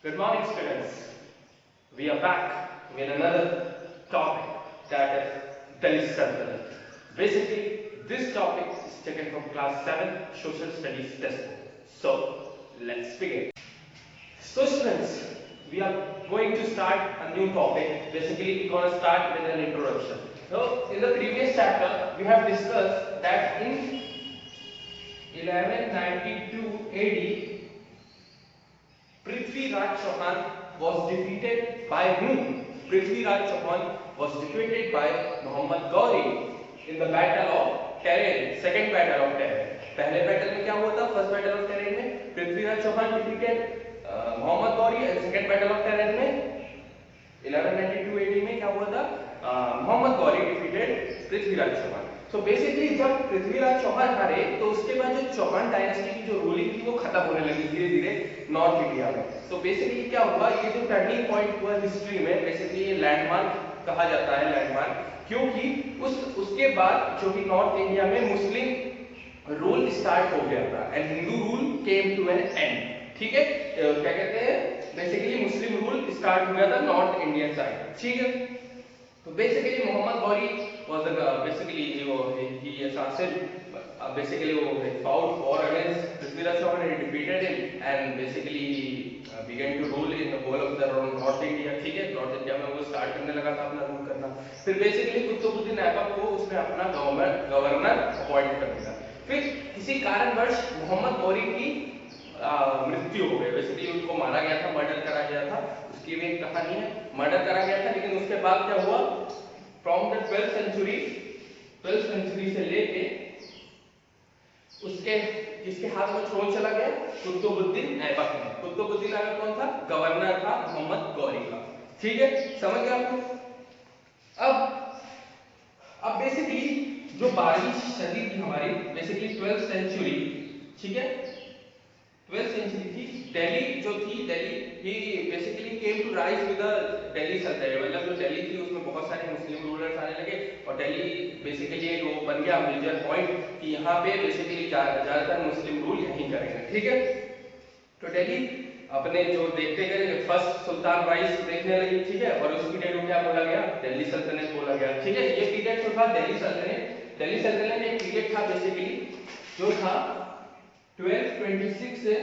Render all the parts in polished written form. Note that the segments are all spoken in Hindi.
Good morning, students. We are back with another topic, that is Delhi Sultanate. Basically, this topic is taken from class 7 social studies textbook. So, let's begin. So, students, we are going to start a new topic. Basically, we're going to start with an introduction. So, in the previous chapter, we have discussed that in 1192 AD, Prithviraj Chauhan was defeated by whom? Prithviraj Chauhan was defeated by Muhammad Ghori in the Battle of Tarain, second Battle of Tarain. पहले बैटल में क्या हुआ था? फर्स्ट बैटल ऑफ टेरेन में Prithviraj Chauhan defeated Mohammad Ghori, and second battle of Tarain में 1192 एडी में क्या हुआ था? Mohammad Ghori defeated Prithviraj Chauhan. So basically जब पृथ्वीराज चौहान हारे तो उसके बाद जो चौहान डायनेस्टी की जो रूलिंग थी वो खत्म होने लगी धीरे धीरे नॉर्थ इंडिया में. तो बेसिकली क्या हुआ, ये जो टर्निंग पॉइंट हुआ हिस्ट्री में, बेसिकली ये लैंडमार्क कहा जाता है, लैंडमार्क, क्योंकि उसके बाद जो कि नॉर्थ इंडिया में मुस्लिम रूल स्टार्ट हो गया था and Hindu rule came to an end. ठीक है, क्या कहते हैं, बेसिकली मुस्लिम रूल स्टार्ट हो गया था नॉर्थ इंडियन साइड. ठीक है, तो basically Mohammad Ghori was basically he assassinated basically fought war against Prithviraj Chauhan and defeated him and basically began to rule in the whole of the North India. ठीक है, नॉर्थ इंडिया में वो स्टार्ट करने लगा था अपना रूल करना. फिर बेसिकली कुतुबुद्दीन ऐबक को उसने अपना गवर्नर अपॉइंट कर दिया. फिर किसी कारणवश मोहम्मद गौरी की मृत्यु हो गई. बेसिकली उनको मारा गया था, मर्डर करा गया था, उसकी भी एक कहानी है. मर्डर करा गया था, लेकिन उसके बाद क्या हुआ, फ्रॉम द 12th सेंचुरी से लेके उसके किसके हाथ में थ्रोन चला गया? कुतुबुद्दीन ऐबक में. कुतुबुद्दीन ऐबक कौन था? गवर्नर था मोहम्मद गौरी का. ठीक है, समझ गए आपको? अब बेसिकली जो 12वीं सदी थी हमारी, बेसिकली 12th सेंचुरी, ठीक है, 12th सेंचुरी थी. दिल्ली जो थी, दिल्ली ही basically came to rise with the Delhi सल्तनत. मतलब जो दिल्ली थी उसमें बहुत सारे मुस्लिम रूलर्स आने लगे और दिल्ली बेसिकली एक वो बन गया मेजर पॉइंट कि यहाँ पे बेसिकली ज्यादातर मुस्लिम रूल यहीं करेंगे. ठीक है, तो दिल्ली अपने जो देखते गए फर्स्ट सुल्तान राइज देखने लगी. ठीक है, और उस पीरियड को क्या बोला गया? दिल्ली सल्तनत बोला गया. ठीक है, ये पीरियड जो था दिल्ली सल्तनत एक पीरियड था बेसिकली जो था 1206 से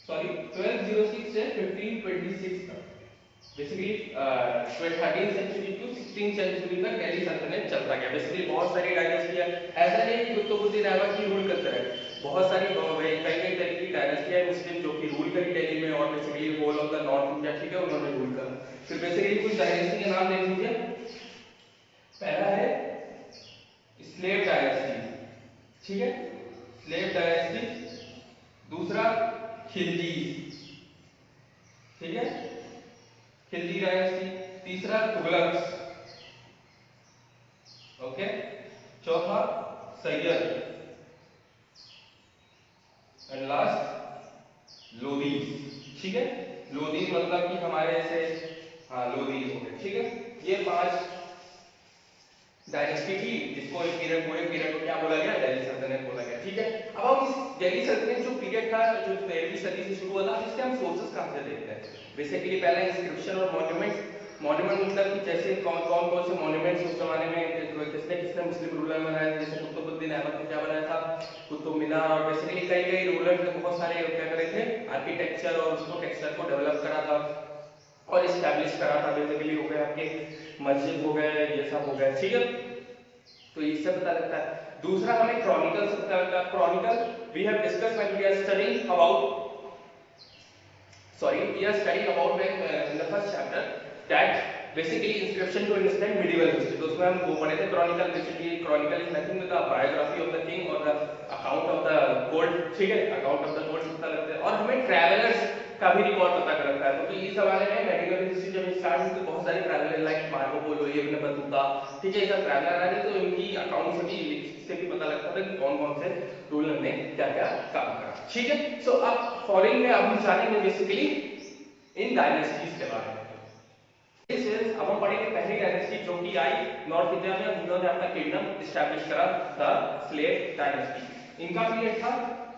1526 तक. Basically 13th century to 16th century तक दिल्ली सल्तनत चलता गया. बेसिकली बहुत सारी डायनेस्टियां, ऐसा नहीं कि कुतुबुद्दीन ऐबक ही रूल करते रहे, बहुत सारी कई तरह की डायनेस्टियां मुस्लिम जो कि रूल करी दिल्ली में और basically whole of the north India. ठीक है, उन्होंने रूल करा. फिर बेसिकली कुछ डायनेस्टी के नाम देख लीजिए. पहला है स्लेव डायनेस्टी. ठीक है, स्लेव डायनेस्टी. दूसरा खिलजी. ठीक है, खिलजी डायनेस्टी. तीसरा तुगलक. ओके, चौथा सैयद एंड लास्ट लोदीज. ठीक है, लोदीज मतलब कि हमारे से लोदीज हो गए. ठीक है, ये 5 डायनेस्टी थी जिसको एक पीरियड, पूरे पीरियड को क्या बोला गया? दिल्ली सल्तनत बोला गया. ठीक है, अब हम इस दिल्ली सल्तनत जो पीरियड था जो 13वीं सदी से शुरू हुआ था, इसके हम सोर्सेस कहां से देखते हैं? बेसिकली पहला इंस्क्रिप्शन और मॉन्यूमेंट्स. मॉन्यूमेंट मतलब कि जैसे कौन से मॉन्यूमेंट्स उस जमाने में किसने मुस्लिम रूलर बनाए, जैसे कुतुबुद्दीन ऐबक ने क्या बनाया था? कुतुब मीनार. और बेसिकली कई रूलर्स ने बहुत सारे क्या करे थे? आर्किटेक्चर और उसको टेक्सचर को डेवलप करा था और एस्टैब्लिश करा था. बेसिकली हो गए आपके मस्जिद हो गए, ये सब हो गए. ठीक है, तो इससे पता लगता है. दूसरा हमें क्रॉनिकल से पता लगता है. Chronicle we have discussed when we are studying about when in the first chapter that basically inscription to understand medieval history. तो उसमें हम वो पढ़े थे chronicle. Basically chronicle is nothing but the biography of the king और the account of the court. ठीक है, अकाउंट ऑफ द कोर्ट पता लगता है और हमें ट्रैवलर्स का भी रिकॉर्ड पता करता है. तो इस जमाने में मेडिकल हिस्ट्री जब स्टार्ट हुई तो बहुत सारे traveller like Marco Polo, Ibn Battuta, ठीक है, ये सब ट्रैवलर आ गए. तो इनकी अकाउंट से भी पता लगता था कि कौन से रूलर ने क्या-क्या काम करा. ठीक है, सो अब फॉलोइंग में अब हम जानेंगे बेसिकली इन डायनेस्टीज के बारे में. अब हम पढ़ेंगे पहली डायनेस्टी जो कि आई नॉर्थ इंडिया में, उन्होंने अपना किंगडम एस्टैब्लिश करा, द स्लेव डायनेस्टी. इनका पीरियड था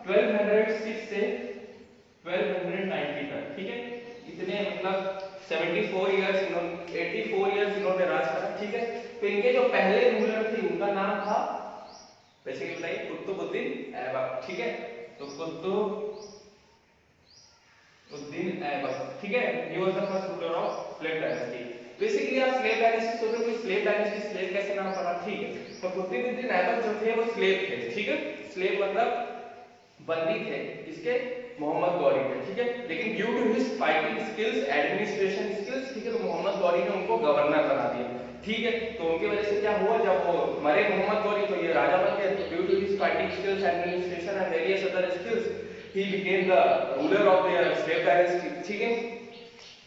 1206 से 1290 तक. ठीक है, मतलब 74 इयर्स इन्होंने 84 इयर्स इन्होंने राज करा, ठीक है। तो इनके जो पहले रूलर थे उनका नाम था, बेसिकली बताइए, कुतुबुद्दीन ऐबक, ठीक है। तो कुतुबुद्दीन ऐबक, ठीक है। He was the first ruler of slave dynasty. Basically आप स्लेव डायनेस्टी सोचो, कोई स्लेव डायनेस्टी, स्लेव कैसे नाम पड़ा, ठीक है। तो कुतुबुद्दीन ऐबक जो थे वो स्लेव थे, ठीक है। स्लेव मतलब बंदी थे, इसके मोहम्मद गौरी थे, ठीक है। लेकिन due to his fighting skills, administration skills, ठीक है, तो मोहम्मद गौरी ने उनको गवर्नर बना दिया, ठीक है। तो उनकी वजह से क्या हुआ, जब वो मरे मोहम्मद गौरी तो ये राजा बन गए। Due to his fighting skills, administration and various other skills, he became the ruler of the slave dynasty, ठीक है।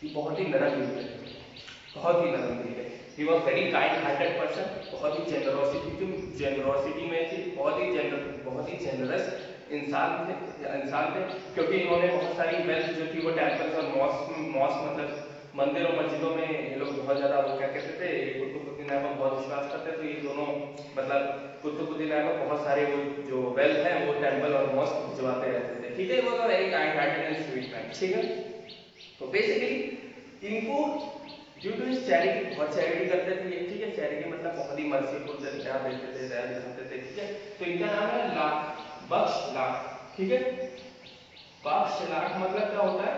ये बहुत ही नरम दिल है, बहुत ही नरम दिल है। He was very kind-hearted person, बहुत ही जेनरोसिटी में थी, बहुत ही जेनरस इंसान थे, क्योंकि इन्होंने बहुत सारी वेल्थ जो थी वो टेम्पल्स और मॉस्क मतलब मंदिर और मस्जिदों में ये लोग बहुत ज्यादा वो क्या कहते थे, कुतुबुद्दीन ऐबक बहुत विश्वास करते थे। ये दोनों मतलब कुतुबुद्दीन ऐबक बहुत सारे वो जो वेल्थ है वो टेम्पल और मॉस्क भिजवाते रहते थे, ठीक है। वो very kind-hearted and sweet man, ठीक है। तो बेसिकली इनको ड्यू टू हिज चैरिटी, बहुत चैरिटी करते थे ये, ठीक है। चैरिटी मतलब बहुत ही मर्सीफुल थे, दया देते थे, दया दिखाते थे, ठीक है। तो इनका नाम है लाख, बख्श लाख, ठीक है। बख्श लाख मतलब क्या होता है,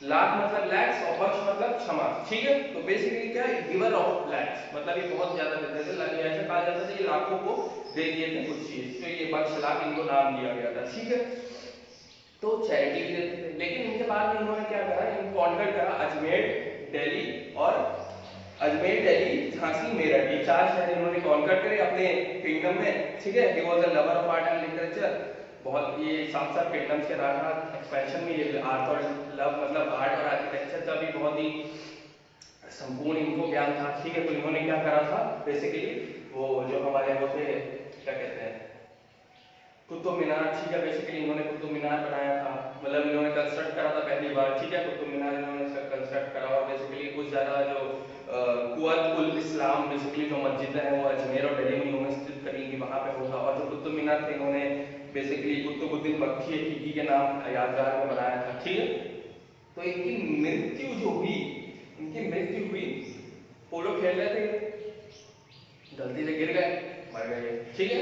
लाख मतलब लैक्स और बख्श मतलब क्षमा, ठीक है। तो बेसिकली क्या है, गिवर ऑफ लैक्स, मतलब ये बहुत ज्यादा देते थे, ऐसा कहा जाता था ये लाखों को दे दिए थे कुछ चीज, तो ये बख्श लाख इनको नाम दिया गया था, ठीक है। तो चैरिटी भी देते थे। लेकिन इनके बाद में इन्होंने क्या करा, इनको कॉन्कर करा अजमेर, दिल्ली और अजमेर, दिल्ली, झांसी, मेरठ, ये 4 शहर इन्होंने कॉन्कर करे अपने किंगडम में, ठीक है। He was a lover of art and literature, बहुत ये साथ किंगडम के रहा एक्सपेंशन में, ये आर्ट और लव मतलब आर्ट और आर्किटेक्चर का भी बहुत ही संपूर्ण इनको ज्ञान था, ठीक है। तो इन्होंने क्या करा था, बेसिकली वो जो हमारे वो थे क्या कहते हैं कुतुब मीनार, ठीक है। बेसिकली इन्होंने कुतुब मीनार बनाया था, मतलब इन्होंने कंस्ट्रक्ट करा था पहली बार, ठीक है। कुतुब मीनार इन्होंने कंस्ट्रक्ट करा, और बेसिकली कुछ ज्यादा जो कुव्वत उल इस्लाम बेसिकली जो मस्जिद है वो अजमेर और दिल्ली में इन्होंने स्थित करी थी, वहां पे होगा। और जो कुतुब मीनार थे इन्होंने बेसिकली कुतुबुद्दीन बख्शी खिलजी के नाम यादगार में बनाया था, ठीक है। तो इनकी मृत्यु जो हुई, इनकी मृत्यु हुई, पोलो खेल रहे थे, गलती से गिर गए, मर गए, ठीक है।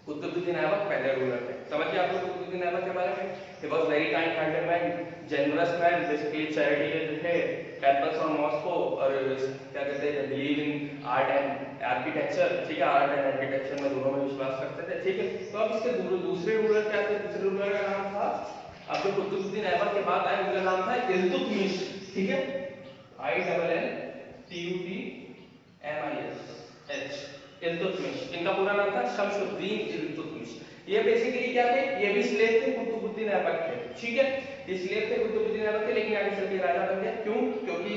कुतुबुद्दीन ऐबक पहले रूलर थे, समझिए आप लोग कुतुबुद्दीन ऐबक के बारे में। He was very kind hearted man, generous man, basically charity के थे, टेम्पल्स और मॉस्क को, और क्या कहते हैं believe in art and architecture, ठीक है। आर्ट एंड आर्किटेक्चर में दोनों में विश्वास करते थे, ठीक है। तो अब इसके दूसरे रूलर क्या थे, दूसरे रूलर का नाम था, अब जो कुतुबुद्दीन ऐबक के बाद आए उनका नाम था इल्तुतमिश, ठीक है। ILLTUTMISH, इल्तुतमिश, इनका पूरा नाम था शमसुद्दीन इल्तुतमिश। ये बेसिकली क्या थे, ये भी स्लेव थे, कुतुबुद्दीन ऐबक थे, ठीक है। ये स्लेव थे, कुतुबुद्दीन ऐबक थे, लेकिन आगे चल के राजा बन गए, क्यों, क्योंकि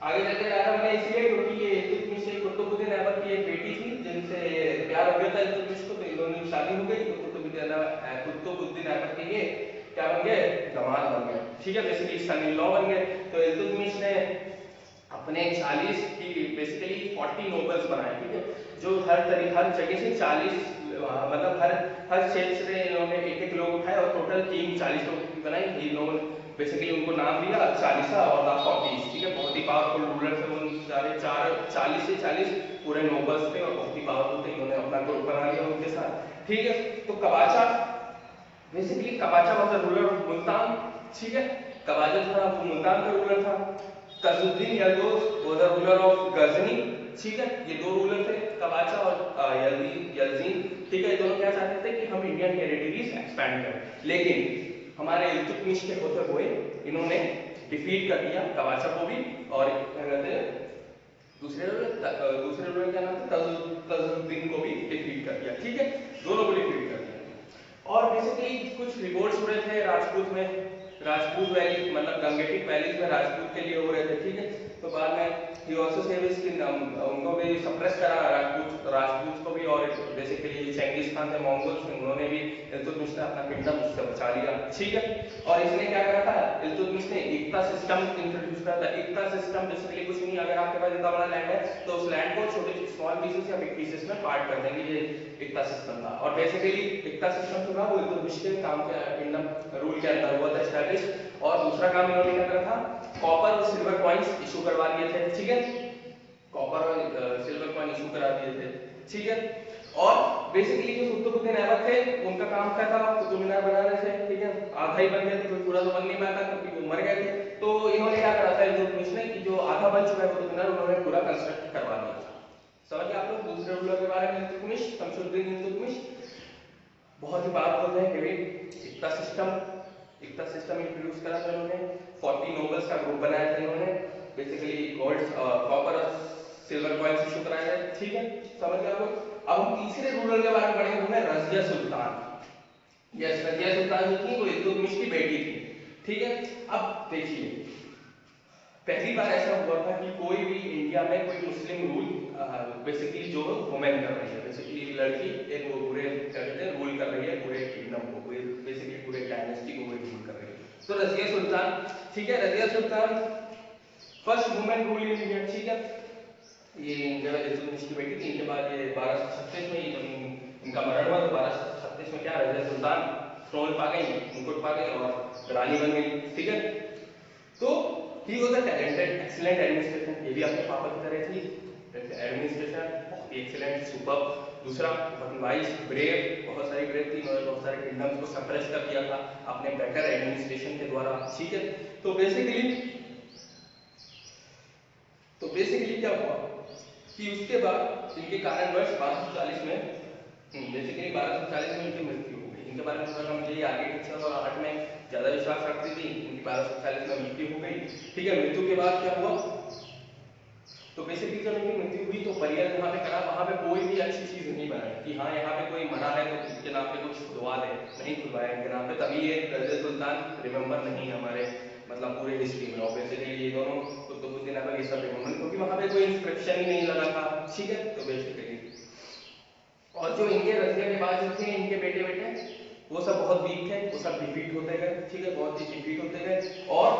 आगे चल के राजा बने इसलिए क्योंकि ये इल्तुतमिश से कुतुबुद्दीन ऐबक की एक बेटी थी जिनसे प्यार हो गया था इल्तुतमिश को, तो इन दोनों की शादी हो गई, तो कुतुबुद्दीन ऐबक के ये क्या बन गए, दामाद बन गए, ठीक है। बेसिकली सन इन लॉ बन गए। तो इल्तुतमिश ने अपने 40 की बेसिकली 40 नोबल्स बनाए, ठीक है, जो हर जगह से 40 मतलब हर क्षेत्र से इन्होंने एक लोग उठाए और टोटल टीम 40 लोग की बनाई। ये नोबल बेसिकली उनको नाम दिया 40 और द 40, ठीक है। बहुत ही पावरफुल रूलर थे उन सारे 40 से 40 पूरे नोबल्स थे और बहुत ही पावरफुल थे, इन्होंने अपना ग्रुप बना लिया उनके साथ, ठीक है। तो Qabacha, basically Qabacha was the ruler of Multan, ठीक है। कबाचा था वो मुल्तान का रूलर था। Tajuddin Yildiz was the ruler of Ghazni, ठीक है। ये दो रूलर थे, कबाचा और यल्दीन, ठीक है। ये दोनों क्या चाहते थे कि हम इंडियन टेरिटरीज एक्सपैंड करें, लेकिन हमारे इल्तुतमिश के होते हुए इन्होंने डिफीट कर दिया कबाचा को भी, और क्या कहते हैं दूसरे रूलर क्या नाम था, तजुद्दीन को भी डिफीट कर दिया, ठीक है। दोनों को डिफीट कर दिया। और बेसिकली कुछ रिवोल्ट्स हो रहे थे राजपूत में, राजपूत वैली मतलब गंगेटिक वैलीज में राजपूत के लिए हो रहे थे, ठीक है। तो बाद में ही आल्सो सेव हिज किंगडम, उनको भी सप्रेस करा राजपूत को भी, और बेसिकली चंगेज खान थे मंगोल्स में, उन्होंने भी इल्तुतमिश ने अपना किंगडम उससे बचा लिया, ठीक है। और इसने क्या करा था, इल्तुतमिश ने एकता सिस्टम इंट्रोड्यूस करा था। एकता सिस्टम बेसिकली कुछ नहीं, अगर आपके पास इतना बड़ा लैंड है तो उस लैंड को छोटे स्मॉल पीसेस या बिग पीसेस में पार्ट कर देंगे, ये एकता सिस्टम था। और बेसिकली एकता सिस्टम जो था वो इल्तुतमिश के काम के किंगडम रूल के अंदर हुआ था एस्टैब्लिश। और दूसरा काम इन्होंने क्या करा था, कॉपर और सिल्वर कॉइन्स इशू करवा दिए थे, ठीक है, कॉपर और सिल्वर कॉइन इशू करा दिए थे, ठीक है। और बेसिकली जो कुतुबुद्दीन ऐबक थे उनका काम क्या था, कुतुब मीनार बनाने से, ठीक है, आधा ही बन गया था, पूरा तो बन नहीं पाया था क्योंकि वो मर गए थे। तो इन्होंने क्या करा था इल्तुतमिश ने कि जो आधा बन चुका है कुतुब मीनार उन्होंने पूरा कंस्ट्रक्ट करवा दिया। समझ गए आप लोग दूसरे रूलर के बारे में, इल्तुतमिश, शमसुद्दीन इल्तुतमिश। बहुत ही बात बोलते हैं कि भाई एकता सिस्टम इंट्रोड्यूस करा था इन्होंने, 40 नोबल्स का ग्रुप बनाया था इन्होंने, बेसिकली गोल्ड कॉपर और सिल्वर कॉइन्स इशू कराए थे, ठीक है, समझ गए आप लोग। अब हम तीसरे रूलर के बारे में पढ़ेंगे, वो है रजिया सुल्तान। यस, रजिया सुल्तान जो थी वो इल्तुतमिश की बेटी थी, ठीक है। अब देखिए पहली बार ऐसा हुआ था कि कोई भी इंडिया में कोई मुस्लिम रूल बेसिकली जो वुमेन कर रही है, बेसिकली लड़की एक वो पूरे क्या कहते हैं रूल कर रही है पूरे किंगडम को, पूरे बेसिकली पूरे डायनेस्टी को रूल कर रही है। तो रजिया सुल्तान, ठीक है, Razia Sultan first women rule in India, ठीक है। ये इल्तुतमिश की बेटी थी। इनके बाद ये 1236 में जब इनका मरण हुआ तो 1236 में क्या रजिया सुल्तान थ्रोन पा गई, मुकुट पा गई और रानी बन गई, ठीक है। तो he was a talented excellent administration, ये भी अपने पापा की तरह थी, एडमिनिस्ट्रेशन बहुत ही एक्सीलेंट सुपर। दूसरा बहुत वाइज ब्रेव, बहुत सारी ब्रेव थी, इन्होंने बहुत सारे किंगडम्स को सप्रेस कर दिया था अपने बेटर एडमिनिस्ट्रेशन के द्वारा, ठीक है। तो बेसिकली क्या हुआ कि उसके बाद इनके कारणवश 1240 में बेसिकली 1240 में इनकी मृत्यु हो गई। इनके बारे में थोड़ा मुझे आगे कक्षा और 8 में ज्यादा विश्वास रखती थी, इनकी 1240 में मृत्यु हो गई, ठीक है। मृत्यु के बाद क्या हुआ, तो बेसिकली जब इनकी मृत्यु हुई तो परियल यहाँ पे करा, वहां पे कोई भी अच्छी चीज नहीं बनाई कि हाँ यहाँ पे कोई मरा है तो इसके नाम पे कुछ खुदवा दे, नहीं खुदवाया इनके नाम पे, तभी ये रजिया सुल्तान रिमेंबर नहीं है हमारे मतलब पूरे हिस्ट्री में। और बेसिकली ये दोनों कुतुबुद्दीन ऐबक ये सब रिमेंबर क्योंकि वहां पे कोई इंस्क्रिप्शन ही नहीं लगा था, ठीक है। तो बेसिकली और जो इनके रजिया के बाद जो थे इनके बेटे वो सब बहुत वीक थे, वो सब डिफीट होते गए, ठीक है, बहुत ही डिफीट होते गए और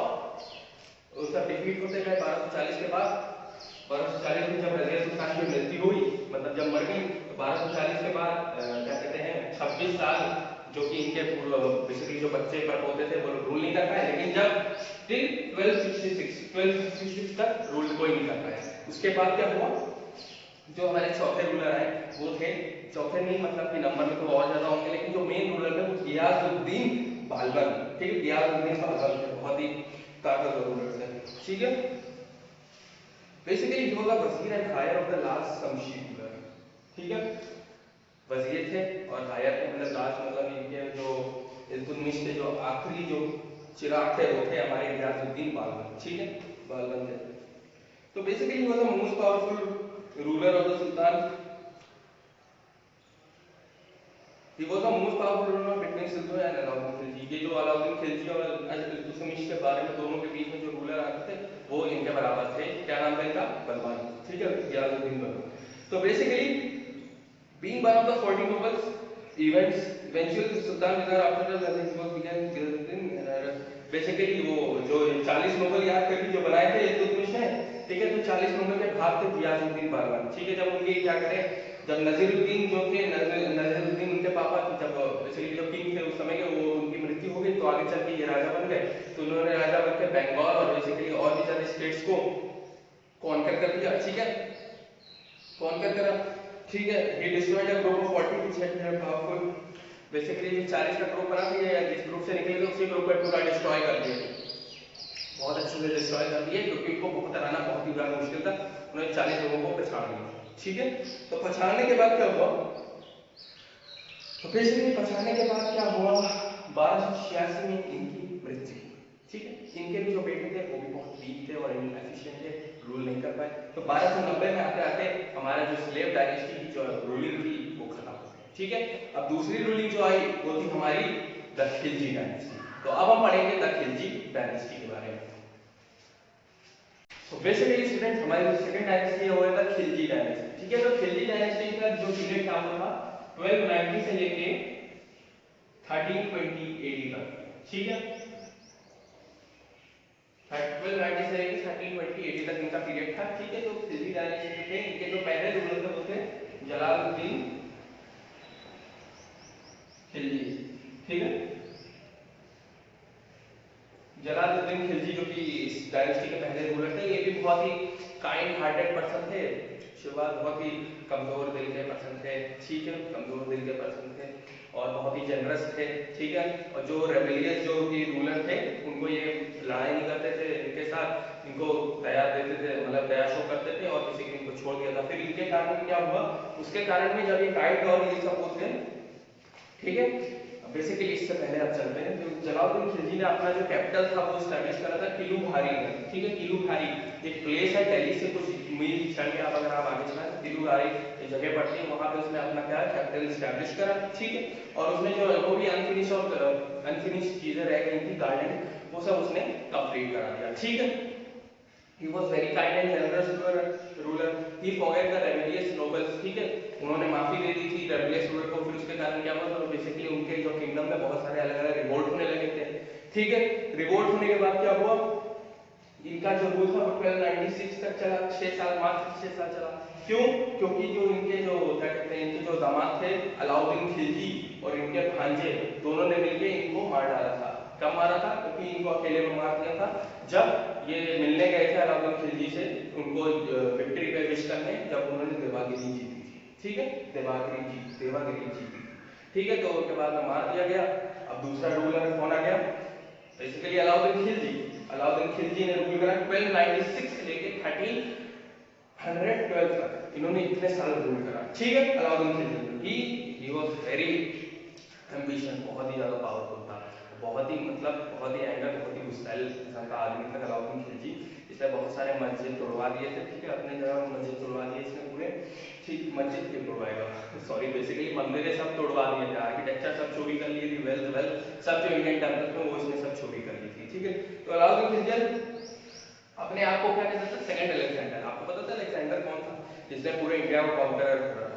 वो सब डिफीट होते गए। 1240 के बाद 1240 में जब रजिया सुल्तान की मृत्यु हुई, मतलब जब मर गई, तो 1240 के बाद क्या कहते हैं 26 साल जो कि इनके बेसिकली जो बच्चे परपोते थे वो रूल नहीं कर पाए, लेकिन जब टिल 1266 तक रूल कोई नहीं कर पाया। उसके बाद क्या हुआ, जो हमारे चौथे रूलर आए वो थे, चौथे नहीं मतलब कि नंबर में तो और ज्यादा होंगे, लेकिन जो मेन रूलर थे वो गियासुद्दीन बालबन, ठीक है, गियासुद्दीन बालबन थे, बहुत ही ताकतवर रूलर थे, ठीक है। बेसिकली जो था वजीर and heir of the last Shamshir ruler, ठीक है, वजीर थे और हायर थे, मतलब लास्ट मतलब इनके जो इल्तुतमिश के जो आखिरी जो चिराग थे वो थे हमारे गियासुद्दीन बालबन, ठीक है, बालबन थे। तो बेसिकली वो the most powerful ruler of the sultan, he was the most powerful ruler between Sildur and Alauddin Khilji. ये जो अलाउद्दीन खिलजी और इल्तुतमिश के बारे में दोनों के बीच में जो रूलर आते थे वो इनके बराबर थे, क्या नाम था इनका, बलवान, ठीक है, गियासुद्दीन बलवान। तो basically being one of the 40 nobles events eventually sultan dinar after the he was began basically वो जो 40 नोबल याद करके जो बनाए थे इल्तुतमिश ने, ठीक है, तो 40 नोबल के भाग थे गियासुद्दीन बालबन, ठीक है। जब उनके क्या करें, जब नजीरुद्दीन जो थे नजीरुद्दीन उनके पापा जब बेसिकली जो किंग थे उस समय के, वो उनकी मृत्यु हो गई तो आगे चल के ये राजा बन गए। तो उन्होंने राजा बन के बंगाल और बेसिकली और भी सारे स्टेट्स को कॉन्कर कर दिया, ठीक है, कॉन्कर करा, ठीक है। He destroyed a group of 40 which had been powerful, basically 40 का ग्रुप बना था, या जिस ग्रुप से निकले थे उसी ग्रुप को पूरा डिस्ट्रॉय कर दिया, बहुत अच्छे से डिस्ट्रॉय कर दिए क्योंकि इनको बहुत हराना बहुत ही ज्यादा मुश्किल था। उन्होंने 40 लोगों को पछाड़ दिया, ठीक है। तो पछाड़ने के बाद क्या हुआ, तो बेसिकली पछाड़ने के बाद क्या हुआ, 1286 में इनकी मृत्यु, ठीक है। इनके भी जो बेटे थे वो भी बहुत वीक थे और इनएफिशिएंट थे, रूल नहीं कर पाए। तो 1290 में आते आते हमारा जो स्लेव डायनेस्टी की जो रूलिंग थी वो खत्म हो गई, ठीक है। अब दूसरी रूलिंग जो आई वो थी हमारी द खिलजी डायनेस्टी। तो अब हम पढ़ेंगे द खिलजी डायनेस्टी के बारे में। तो बेसिकली स्टूडेंट हमारी जो सेकंड डायनेस्टी है वो है द खिलजी डायनेस्टी, ठीक है। तो खिलजी डायनेस्टी का जो पीरियड था वो था 1290 से लेके 1320 एडी तक, ठीक है, 1290 से 1320 तक इनका पीरियड था, ठीक है। तो खिलजी डायनेस्टी थे, इनके जो पहले रूलर थे वो थे जलालुद्दीन खिलजी, ठीक है। जलालुद्दीन खिलजी जो कि इस डायनेस्टी के पहले रूलर थे, ये भी बहुत ही काइंड हार्टेड पर्सन थे। शुरुआत बहुत ही कमजोर दिल के पर्सन थे, ठीक है, कमजोर दिल के पर्सन थे और बहुत ही जनरस थे, ठीक है। और जो रेबेलियस जो कि रूलर थे उनको ये लड़ाई नहीं करते थे इनके साथ, इनको दया देते थे, मतलब दया शो करते थे और किसी इनको छोड़ दिया था। फिर इनके कारण क्या हुआ, उसके कारण में जब ये काइंड और ये सब होते हैं, ठीक है। बेसिकली इससे पहले आप चलते हैं, जो जलालुद्दीन खिलजी ने अपना जो कैपिटल था वो स्टैब्लिश करा था किलू भारी में, ठीक है। किलू भारी एक प्लेस है दिल्ली से कुछ मील चल के आप अगर आप आगे चला तो किलू भारी एक जगह पड़ती है, वहां पे उसने अपना क्या कैपिटल स्टैब्लिश करा, ठीक है। और उसने जो भी अनफिनिश और अनफिनिश चीजें रह गई थी गार्डन, वो सब उसने कंप्लीट करा दिया, ठीक है। He was very kind and generous ruler. He forgave the rebellious nobles, ठीक है। उन्होंने माफी दे दी थी रेबेलियस रूलर को। फिर उसके कारण क्या हुआ, तो बेसिकली उनके जो किंगडम में बहुत सारे अलग अलग रिवोल्ट होने लगे थे, ठीक है। रिवोल्ट होने के बाद क्या हुआ, इनका जो रूल था वो 1296 तक चला, 6 साल, मात्र 6 साल चला। क्यों, क्योंकि जो इनके जो क्या कहते हैं, इनके जो दामाद थे अलाउद्दीन खिलजी और इनके भांजे, दोनों ने मिलकर इनको मार डाला था। कब मारा था, क्योंकि इनको अकेले में मार दिया था जब ये मिलने गए थे अलाउद्दीन खिलजी से, उनको विक्ट्री पे विश करने, जब उन्होंने देवागिरी जीती थी, ठीक है। देवागिरी जीती, ठीक है। तो उसके बाद में मार दिया गया। अब दूसरा रूलर कौन आ गया, बेसिकली अलाउद्दीन खिलजी ने रूल करा 1296 से लेके 1312 तक, इन्होंने इतने साल रूल करा, ठीक है। Alauddin Khilji he was very ambition, बहुत ही ज्यादा पावरफुल था, बहुत ही मतलब बहुत ही एंगर, बहुत ही गुस्सैल किस्म का आदमी था अलाउद्दीन खिलजी। इसने बहुत सारे मस्जिद तोड़वा दिए थे, ठीक है। अपने जगह में मस्जिद तोड़वा दिए इसने पूरे, ठीक। मस्जिद क्यों तोड़वाएगा सॉरी, बेसिकली मंदिरें सब तोड़वा दिए थे, आर्किटेक्चर सब चोरी कर लिए थे, वेल्थ सब जो इंडियन टेम्पल्स में वो इसने सब चोरी कर ली थी, ठीक है। तो अलाउद्दीन खिलजी अपने आप को क्या कहता था, सेकंड अलेक्जेंडर। आपको पता था अलेक्जेंडर कौन था, जिसने पूरे इंडिया को कॉन्कर करा था।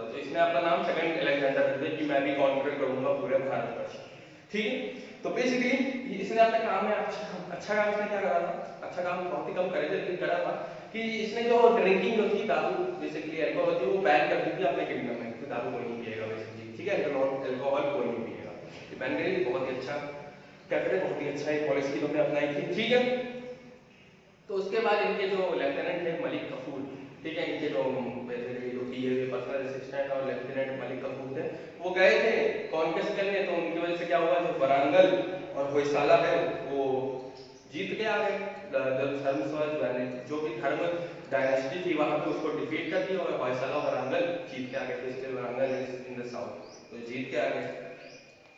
तो इसने अपना नाम सेकंड अलेक्जेंडर रख दिया कि मैं भी कॉन्कर करूंगा पूरे भारतवर्ष, ठीक है। तो बेसिकली इसने अपने काम में अच्छा काम इसने क्या करा था, अच्छा काम बहुत ही कम करे थे लेकिन करा था कि इसने जो ड्रिंकिंग जो थी, दारू बेसिकली अल्कोहल थी, वो बैन कर दी थी अपने किंगडम में कि दारू कोई नहीं पिएगा बेसिकली, ठीक है। अल्कोहल कोई नहीं पिएगा, ये बैन करी थी। बहुत ही अच्छा क्या कहते हैं, बहुत ही अच्छा एक पॉलिसी इन्होंने अपनाई थी, ठीक है। तो उसके बाद इनके जो लेफ्टिनेंट थे मलिक कफूर, ठीक है, इनके जो जो कि ये पर्सनल असिस्टेंट और लेफ्टिनेंट मलिक कफूर थे, वो गए थे कॉन्क्वेस्ट करने। तो उनकी वजह से क्या हुआ, जो वरांगल और होयसाला है वो जीत के आ गए। धर्म स्वराज जो भी धर्म डायनेस्टी थी वहां पे उसको डिफीट कर दिया और होयसाला वरांगल जीत के आ गए थे। इसलिए वरांगल इन द साउथ, तो जीत के आ गए,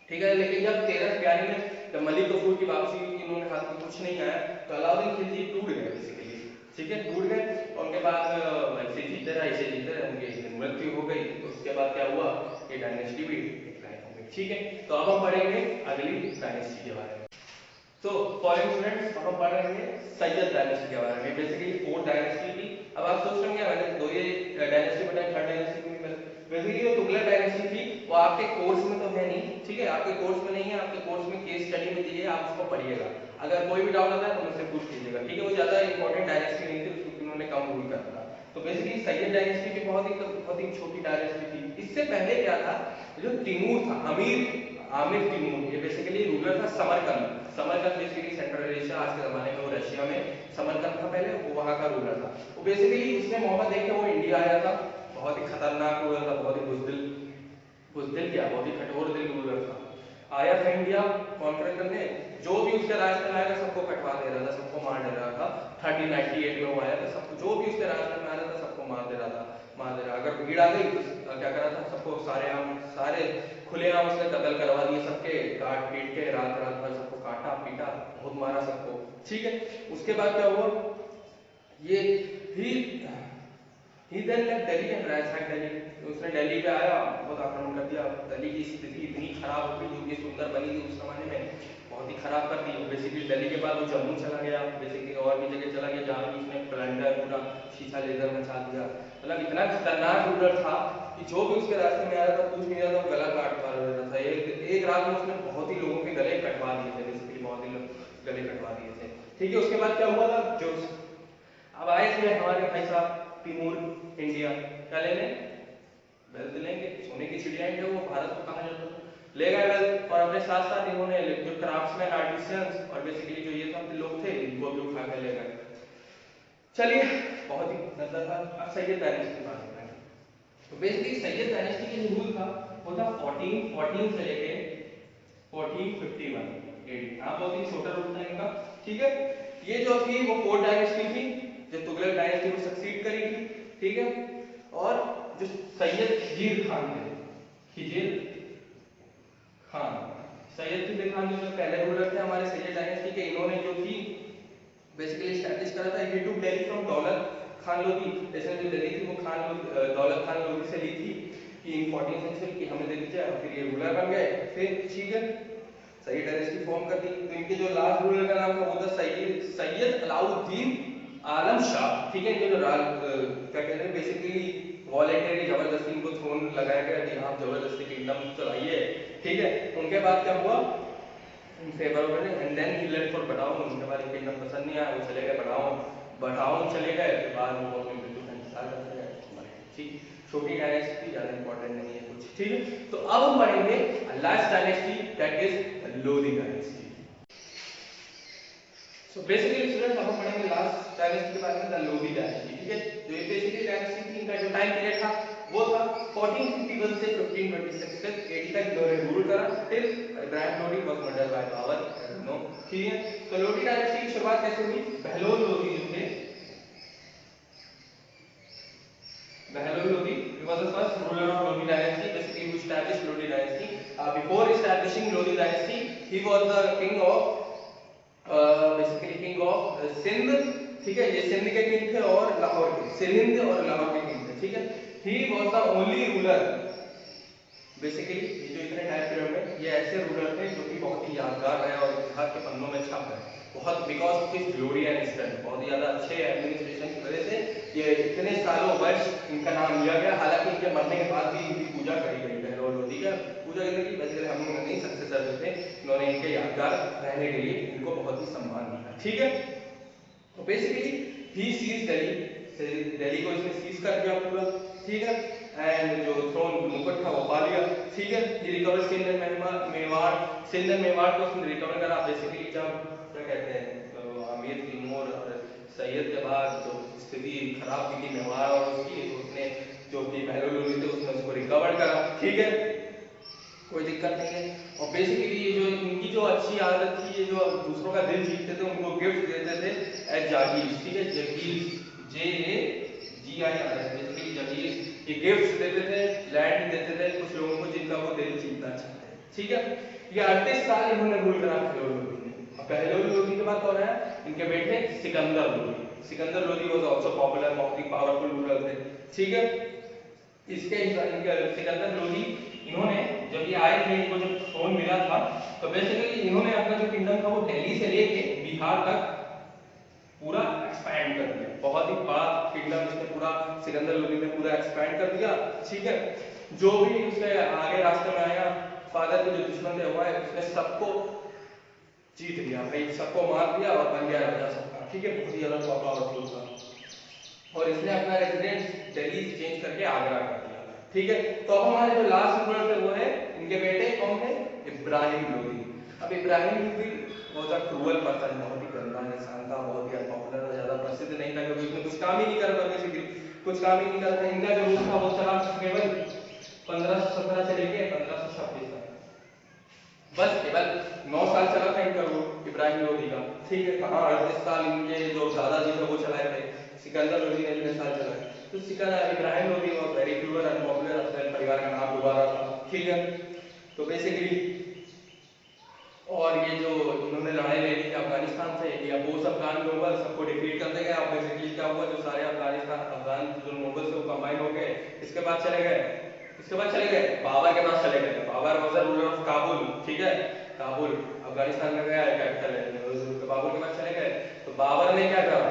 ठीक है। लेकिन जब 1342 में जब मलिक कफूर की वापसी हुई, इन्होंने हाथ में कुछ नहीं आया, तो अलाउद्दीन खिलजी टूट गए बेसिकली, ठीक है, टूट गए। और उनके बाद ऐसे जीते रहे, उनकी मृत्यु हो गई। तो उसके बाद क्या हुआ, ये डायनेस्टी भी डिक्लाइन हो गई, ठीक है। तो अब हम पढ़ेंगे अगली डायनेस्टी के बारे में। तो फॉलोइंग स्टूडेंट्स, अब हम पढ़ रहे हैं सैयद डायनेस्टी के बारे में। बेसिकली 4 डायनेस्टी थी। अब आप सोच रहे होंगे मैंने दो ये डायनेस्टी बताई, थर्ड डायनेस्टी क्यों नहीं बताई। बेसिकली जो तुगलक डायनेस्टी थी वो आपके कोर्स में तो है नहीं, ठीक है, आपके कोर्स में नहीं है। आपके कोर्स में केस स्टडी में दी है, आप उसको पढ़िएगा। अगर कोई भी डाउट आता है तो मुझसे पूछ लीजिएगा, ठीक है। वो ज्यादा इंपॉर्टेंट डायनेस्टी नहीं थी, उसको उन्होंने कम रूल कर था। तो बेसिकली सैयद डायनेस्टी भी बहुत ही छोटी डायनेस्टी थी। इससे पहले क्या था, जो तिमूर था, आमिर तिमूर, ये बेसिकली रूलर था समरकंद बेसिकली सेंट्रल एशिया, आज के जमाने में वो रशिया में समरकंद था पहले, वो वहां का रूलर था। वो बेसिकली उसने मौका देख के वो इंडिया आया था। बहुत ही खतरनाक रूलर था, बहुत ही बुजदिल क्या, बहुत ही कठोर दिल रूलर था। आया था इंडिया कॉन्कर करने, जो भी उसके रास्ते में आया सबको कटवा दे रहा था, सबको मार दे रहा था। 1398 में वो आया था, सबको जो भी उसके रास्ते में आ रहा था सबको मार दे रहा था। अगर भीड़ आ गई तो क्या करा था, सबको सारे खुलेआम उसने कत्ल करवा दिए, सबके काट पीट के रात रात भर सबको काटा पीटा, बहुत मारा सबको, ठीक है। उसके बाद क्या हुआ, ये he then left Delhi and ransacked Delhi. उसने दिल्ली पे आया, बहुत आक्रमण कर दिया। दिल्ली की स्थिति इतनी खराब हो गई, जो कि सुंदर बनी थी उस जमाने में, बहुत ही खराब कर दी। बेसिकली दिल्ली के बाद वो जम्मू चला गया, बेसिकली और भी जगह चला गया जहाँ भी उसने प्लंडर पूरा शीशा लेकर मचा दिया। मतलब इतना खतरनाक रूलर था कि जो भी उसके रास्ते में आ रहा था, कुछ नहीं रहा था, गला काट पा रहा था। एक रात में उसने बहुत ही लोगों के गले कटवा दिए थे, बेसिकली बहुत ही लोग गले कटवा दिए थे। ठीक है, उसके बाद क्या हुआ था, जो अब आए थे हमारे भाई साहब तिमूर इंडिया, क्या लेने, वेल्थ लेंगे, सोने की चिड़िया है वो भारत को कहा जाता था, ले गए वेल्थ, और अपने साथ साथ इन्होंने जो क्राफ्ट्समैन आर्टिसियंस और बेसिकली जो ये सब लोग थे इनको भी उठा के ले गए। चलिए, बहुत ही नजर था। अब सैयद डायनेस्टी की बात करें तो बेसिकली सैयद डायनेस्टी के जो रूल था वो था 1414 से लेके 1451 एडी। हाँ, बहुत ही छोटा रूल था इनका। ठीक है, ये जो थी वो 4 डायनेस्टी थी जो तुगलक डायनेस्टी को सक्सीड करी थी। ठीक है, और जो सैयद खिजीर खान थे, खिजीर खान, सैयद खिजीर खान जो पहले रूलर थे हमारे सैयद डायनेस्टी के, इन्होंने जो थी बेसिकली एस्टैब्लिश करा था। ही टू दिल्ली फ्रॉम दौलत खान लोधी, जैसे जो दिल्ली थी वो दौलत खान लोधी से ली थी कि इन 14th सेंचुरी की हमें दे दीजिए, और फिर ये रूलर बन गए। फिर ठीक है, सैयद डायनेस्टी फॉर्म कर दी। तो इनके जो लास्ट रूलर का नाम था वो था सैयद अलाउद्दीन आलम शाह। ठीक है, इनके जो क्या कहते हैं बेसिकली वॉलेंटरी जबरदस्ती इनको थ्रोन लगाया गया कि आप जबरदस्ती किंगडम चलाइए। ठीक है, उनके बाद क्या हुआ, इन फेवर में, and then he left for बटाउन। उनके बाद किंगडम पसंद नहीं आया, वो चले गए बटाउन चले गए। फिर बाद में वो अपनी मृत्यु का इंतजार करते गए। ठीक, छोटी डायनेस्टी ज्यादा इंपॉर्टेंट नहीं है कुछ। ठीक है, तो अब हम पढ़ेंगे last dynasty that is Lodhi dynasty. So basically students अब हम पढ़ेंगे लास्ट डायनेस्टी के बारे में, द लोधी डायनेस्टी। ठीक है, जो ये बेसिकली डायनेस्टी थी, इनका जो टाइम पीरियड था वो था 1451 से 1526 तक। 80 तक इन्होंने रूल करा till Ibrahim Lodhi was murdered by Babur. No, ठीक है, तो लोधी डायनेस्टी की शुरुआत कैसे हुई, बहलोल लोधी जो थे, Bahlol Lodhi was the first ruler of Lodi dynasty, basically who established Lodi dynasty. Before establishing Lodi dynasty, he was the king of basically king of Sindh. ठीक है, ये सिंध के किंग थे और लाहौर के, सिंध और लाहौर के किंग थे। ठीक है, he was the only ruler basically, ये जो इतने टाइम पीरियड में ये ऐसे रूलर थे जो कि बहुत ही यादगार रहे और इतिहास के पन्नों में छप गए, बहुत because of his glory and strength. बहुत ही ज्यादा अच्छे एडमिनिस्ट्रेशन की वजह से ये इतने सालों वर्ष इनका नाम लिया गया। हालांकि इनके मरने के बाद भी इनकी पूजा करी गई, बहलोल लोधी का पूजा करने की बेसिकली हम लोग नहीं, सक्सेसर जो थे इन्होंने इनके यादगार रहने के लिए इनको बहुत ही सम्मान दिया। ठीक है, तो बेसिकली ही सीज दिल्ली को इसने सीज कर दिया पूरा। ठीक है, एंड जो थ्रोन मुकुट था वो पा लिया। ठीक है, ये रिकवर सिंध एंड मेवाड़ को उसने रिकवर करा। बेसिकली जब क्या कहते हैं तो अमीर तैमूर और सैयद के बाद जो स्थिति खराब हुई थी मेवाड़ और उसकी, तो उसने जो कि बहलोल लोधी थे उसने उसको रिकवर करा। ठीक है, कोई दिक्कत नहीं है। और बेसिकली ये जो इनकी जो अच्छी आदत थी, ये जो दूसरों का दिल जीतते थे उनको गिफ्ट देते थे एज जागीर। ठीक है, जगीर JAGIR, बेसिकली जगीर, ये गिफ्ट देते थे, लैंड देते थे कुछ लोगों को जिनका वो दिल जीतना चाहते हैं। ठीक है, ये 38 साल इन्होंने रूल करा बहलोल लोधी ने। और बहलोल लोधी के बाद कौन है, इनके बेटे Sikandar Lodhi. Sikandar Lodhi was also popular, बहुत ही पावरफुल रूलर थे। ठीक है, इसके सिकंदर लोधी इन्होंने जब ये आए थे, इनको जब थ्रोन मिला था, तो बेसिकली इन्होंने अपना जो किंगडम था वो दिल्ली से लेके बिहार तक पूरा एक्सपैंड कर दिया। बहुत ही बड़ा किंगडम इसने पूरा, सिकंदर लोधी ने पूरा एक्सपैंड कर दिया। ठीक है, जो भी उसके आगे रास्ते में आया, फादर के जो दुश्मन थे हुआ है, उसने सबको जीत लिया भाई, सबको मार दिया और बन गया राजा सबका। ठीक है, बहुत ही ज्यादा पावरफुल था और इसने अपना रेजिडेंस दिल्ली चेंज करके आगरा कर दिया। ठीक है, तो अब हमारे जो लास्ट रूलर थे वो है इनके बेटे कौन थे, इब्राहिम लोधी। अब इब्राहिम लोधी बहुत ही क्रूअल पर्सन, बहुत ही गंदा इंसान था, बहुत ही अनपॉपुलर और ज्यादा प्रसिद्ध नहीं था क्योंकि उसने कुछ काम ही नहीं करा था, बेसिकली कुछ काम ही नहीं करा था। इनका जो रूल था वो चला केवल 1517 से लेके 1526 तक, बस केवल 9 साल चला था इनका रूल इब्राहिम लोधी का। ठीक है, कहाँ 38 साल इनके जो दादाजी थे वो चलाए थे, सिकंदर लोधी ने इतने साल चलाए। तो Ibrahim Lodhi was very cruel and popular, अपने परिवार का नाम डुबा रहा था। ठीक है, तो बेसिकली और ये जो इन्होंने लड़ाई लड़ी थी अफगानिस्तान से, ये अपोज अफगान नोबल सबको डिफीट कर देंगे। अब बेसिकली क्या हुआ, जो सारे अफगान जो नोबल से वो कंबाइन हो गए। इसके बाद चले गए बाबर के पास चले गए। Babur was the ruler of Kabul. ठीक है, काबुल अफगानिस्तान में गया, कैपिटल है, बाबर के पास चले गए। तो बाबर ने क्या करा,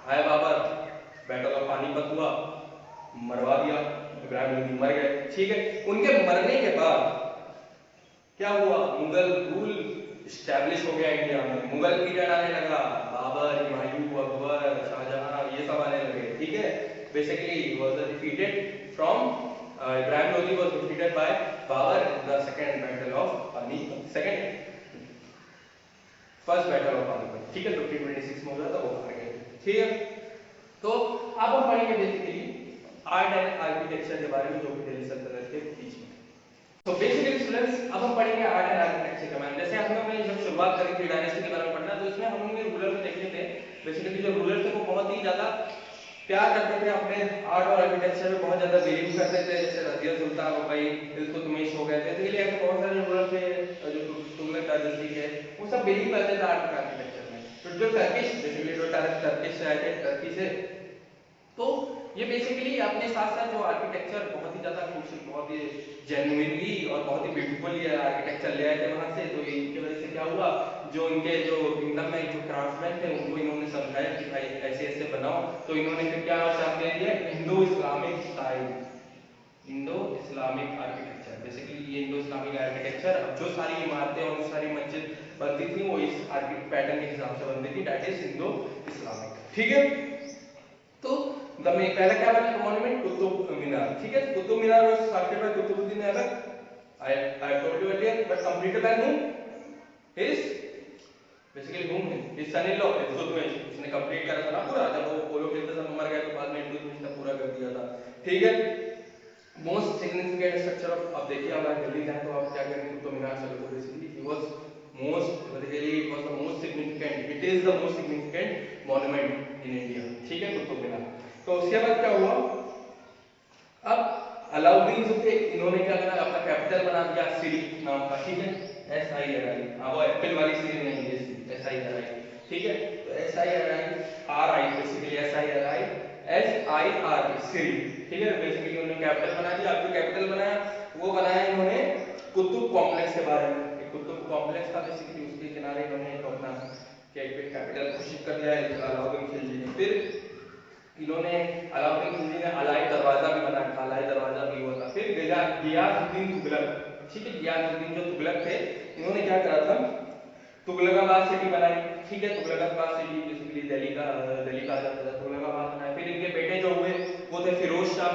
हाय बाबर, बैटल ऑफ पानीपत हुआ, मरवा दिया, इब्राहिम लोधी मर गए। ठीक है, उनके मरने के बाद क्या हुआ, मुगल रूल स्टैब्लिश हो गया इंडिया में। मुगल पीरियड आने लगा, बाबर, हुमायूं, अकबर, शाहजहां, ये सब आने लगे, ठीक है। Basically was defeated from Ibrahim Lodi was defeated by Babur in the second battle of Panipat, first battle of Panipat, ठीक है। 1526 में हुआ था, वो हार गए, ठीक है। तो अब हम पढ़ेंगे बेसिकली आर्ट एंड आर्किटेक्चर के बारे में, जो कि दिल्ली सल्तनत के बीच में। तो बेसिकली स्टूडेंट्स, अब हम पढ़ेंगे आर्ट एंड आर्किटेक्चर के बारे में। जैसे हम लोगों ने जब शुरुआत करी थी डायनेस्टी के बारे में पढ़ना, तो इसमें हम लोगों ने रूलर में देखे थे। बेसिकली जो रूलर थे वो बहुत ही ज्यादा प्यार करते थे अपने आर्ट और आर्किटेक्चर में, बहुत ज्यादा बिलीव करते थे। जैसे रजिया सुल्तान हो गई, इल्तुतमिश हो गए थे, तो ये ऐसे बहुत सारे रूलर थे जो तुगलक डायनेस्टी के, वो सब बिलीव करते थे आर्ट और आर्किटेक्चर में। तो जो टर्किश, बेसिकली जो टर्किश से आए थे, टर्की से, तो ये बेसिकली अपने साथ साथ जो आर्किटेक्चर बहुत ही ज्यादा खूबसूरत, बहुत ही जेन्युइनली और बहुत ही ब्यूटीफुल ये आर्किटेक्चर ले आए थे वहां से। तो इनकी वजह से क्या हुआ, जो इनके जो किंगडम में जो क्राफ्टमैन थे, उनको इन्होंने समझाया कि भाई ऐसे ऐसे बनाओ। तो इन्होंने फिर क्या नाम दे दिया, Indo Islamic style, Indo Islamic architecture. Basically ये इंडो इस्लामिक आर्किटेक्चर, अब जो सारी इमारतें और जो सारी मस्जिद बनती थी वो इस पैटर्न के हिसाब से बनती थी, दैट इज इंडो इस्लामिक, ठीक है। तो पहला क्या बना मॉन्यूमेंट, कुतुब मीनार, ठीक है। Qutub Minar was started by Qutbuddin Aibak, I told you earlier, but completed by whom? His basically whom? His son-in-law Iltutmish। उसने कंप्लीट करा था ना पूरा, जब वो पोलो खेलते समय मर गया तो बाद में इल्तुतमिश ने पूरा कर दिया था, ठीक है। मोस्ट सिग्निफिकेंट स्ट्रक्चर ऑफ, अब देखिए अगर दिल्ली जाए तो आप क्या करेंगे, कुतुब मीनार चलो। तो basically he was most, basically it was the most significant, it is the most significant monument in India, ठीक है, कुतुब मीनार। तो उसके बाद क्या हुआ, अब अलाउद्दीन जो थे, इन्होंने क्या करा, अपना कैपिटल बना दिया सिरी नाम का, ठीक है। SIRI, अब वो एप्पल वाली सिरी नहीं है, SIRI, ठीक है। तो SIRI बेसिकली SIRI सिरी, ठीक है। बेसिकली उन्होंने कैपिटल बना दिया। अब जो कैपिटल बनाया वो बनाया इन्होंने कुतुब कॉम्प्लेक्स के बारे में। एक कुतुब कॉम्प्लेक्स था, बेसिकली उसके किनारे इन्होंने एक अपना कैपिटल घोषित कर दिया अलाउद्दीन खिलजी ने। फिर इन्होंने अलाउद्दीन खिलजी ने अलाई दरवाजा भी बनाया था, अलाई दरवाजा भी हुआ था। फिर गियासुद्दीन तुगलक, ठीक है, गियासुद्दीन जो तुगलक थे, इन्होंने क्या करा था, तुगलकाबाद सिटी बनाई, ठीक है। तुगलकाबाद सिटी बेसिकली दिल्ली का आ जाता था, तुगलकाबाद बनाया। फिर इनके बेटे जो हुए वो थे फिरोज शाह,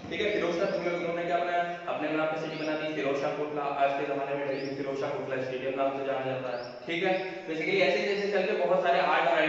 ठीक है। फिरोज शाह तुगलक, उन्होंने क्या बनाया, अपने नाम पे सिटी बना दी फिरोज शाह कोटला। आज के जमाने में दिल्ली फिरोज शाह कोटला स्टेडियम नाम से जाना जाता है, ठीक है। बेसिकली ऐसे जैसे चलते बहुत सारे आर्ट और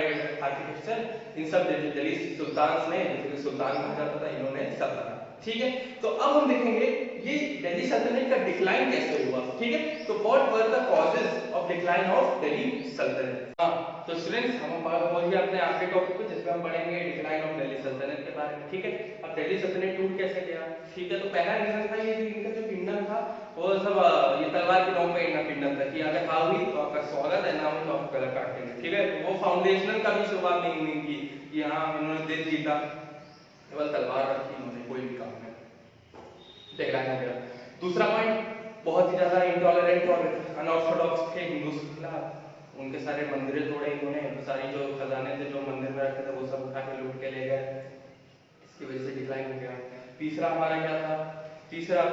आर्किटेक्चर, इन सब दिल्ली सुल्तान ने, सुल्तान कहा जाता था, इन्होंने सब बना, ठीक है। तो अब हम देखेंगे ये दिल्ली सल्तनत का डिक्लाइन कैसे हुआ, ठीक है। तो what were the causes of decline of Delhi सल्तनत। हाँ, तो स्टूडेंट्स हम पहुंच गए अपने आखिरी टॉपिक पे, जिसमें हम पढ़ेंगे डिक्लाइन ऑफ दिल्ली सल्तनत के बारे में, ठीक है। अब दिल्ली सल्तनत टूट कैसे गया, ठीक है। तो पहला रीजन था ये जो इनका जो किंगडम था वो सब ये तलवार की नोक पे इनका किंगडम था कि अगर हाँ हुई तो आपका स्वागत है, ना हुई तो आपको गला काट देंगे, ठीक है। तो वो फाउंडेशनल का भी शुरुआत नहीं हुई थी कि हाँ इन्होंने दिल जीता, केवल तलवार रखी इन्होंने, कोई भी काम नहीं, डिक्लाइन हो गया। दूसरा पॉइंट, बहुत ही ज्यादा इंटॉलरेंट और अनऑर्थोडॉक्स थे हिंदू के खिलाफ, उनके सारे मंदिर तोड़े इन्होंने, सारी जो खजाने थे जो मंदिर में रखे थे वो सब उठा के लूट के ले गए, इसकी वजह से डिक्लाइन हो गया। तीसरा हमारा क्या था, तीसरा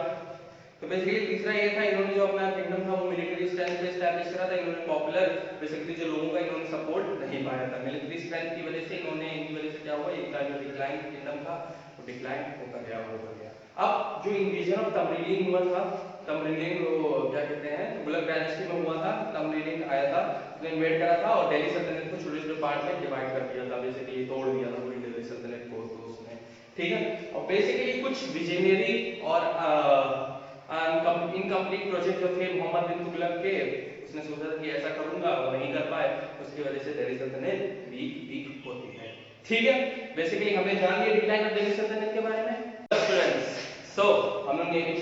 तो बेसिकली तीसरा ये था, इन्होंने जो अपना किंगडम था वो मिलिट्री स्ट्रेंथ पे एस्टैब्लिश करा था। इन्होंने पॉपुलर बेसिकली जो लोगों का इन्होंने सपोर्ट नहीं पाया था, मिलिट्री स्ट्रेंथ की वजह से इन्होंने, इनकी वजह से क्या हुआ, इनका जो डिक्लाइन किंगडम था वो डिक्लाइन होकर गया, हो गया। अब जो इन्वेजन ऑफ तमरीलिन हुआ था, तमरीलिन वो क्या कहते हैं, तुगलक डायनेस्टी में हुआ था, तमरीलिन आया था, उसने इन्वेड करा था और दिल्ली सल्तनत को छोटे छोटे पार्ट में डिवाइड कर दिया था, बेसिकली तोड़ दिया था पूरी दिल्ली सल्तनत को तो उसने, ठीक है। और बेसिकली कुछ विजनरी और इनकम्प्लीट प्रोजेक्ट जो थे मोहम्मद बिन तुगलक के, उसने सोचा था कि ऐसा करूंगा और नहीं कर पाए, उसकी वजह से दिल्ली सल्तनत वीक होती है, ठीक है। बेसिकली हमने जान लिया डिक्लाइन ऑफ दिल्ली सल्तनत के बारे में स्टूडेंट्स। सो हम लोग ने एक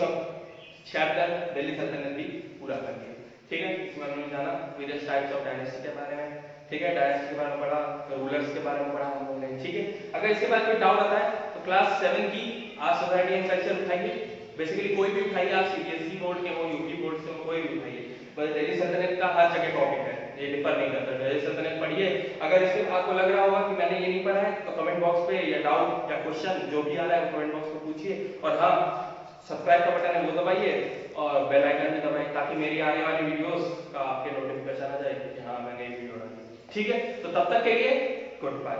चैप्टर दिल्ली सल्तनत भी पूरा कर दिया, ठीक है। इसमें हमने जाना वेरियस टाइप्स ऑफ डायनेस्टी के बारे में, ठीक है, डायनेस्टी के बारे में पढ़ा, रूलर्स के बारे में पढ़ा हम लोगों ने, ठीक है। अगर इसके बाद कोई डाउट आता है तो क्लास 7 की आज सोसाइटी एंड कल्चर उठाइए, बेसिकली कोई भी उठाइए, आप सीबीएसई बोर्ड के हो, यूपी बोर्ड से हो, कोई भी उठाइए, बस दिल्ली सल्तनत का हर जगह टॉपिक है, ये डिफर नहीं करता, दिल्ली सल्तनत पढ़िए। अगर इसमें आपको लग रहा होगा कि मैंने ये नहीं पढ़ा है तो कमेंट बॉक्स पे या डाउट या क्वेश्चन जो भी आ रहा है वो कमेंट बॉक्स में पूछिए। और हाँ, सब्सक्राइब का बटन है वो दबाइए और बेल आइकन भी दबाइए ताकि मेरी आने वाली वीडियोस का आपके नोटिफिकेशन आ जाए कि हाँ मैंने वीडियो डाली। ठीक है, तो तब तक के लिए गुड बाय।